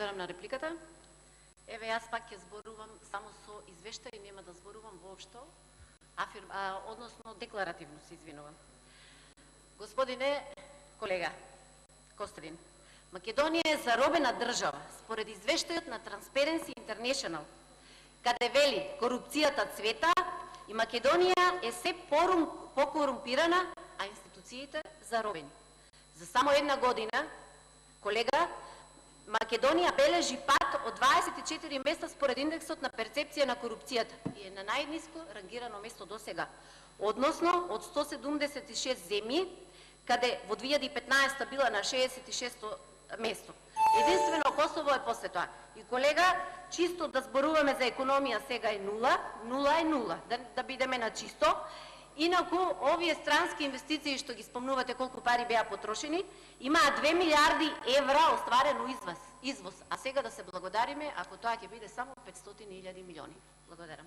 благодарам на репликата. Еве, јас пак ќе зборувам само со извештај, нема да зборувам воопшто, односно декларативно се извинувам. Господине, колега Костадин, Македонија е заробена држава, според извештајот на Transparency International, каде вели корупцијата цвета и Македонија е се покорумпирана, а институциите заробени. За само една година, колега, Македонија бележи пат од 24 места според индексот на перцепција на корупцијата и е на најниско рангирано место до сега. Односно, од 176 земји, каде во 2015 била на 66-то место. Единствено Косово е после тоа. И колега, чисто да зборуваме за економија сега е нула, нула е нула, да бидеме на чисто. Инаку, овие странски инвестиции што ги спомнувате колку пари беа потрошени, имаа 2 милиарди евра остварено извоз. А сега да се благодариме ако тоа ќе биде само 500.000 милиони. Благодарам.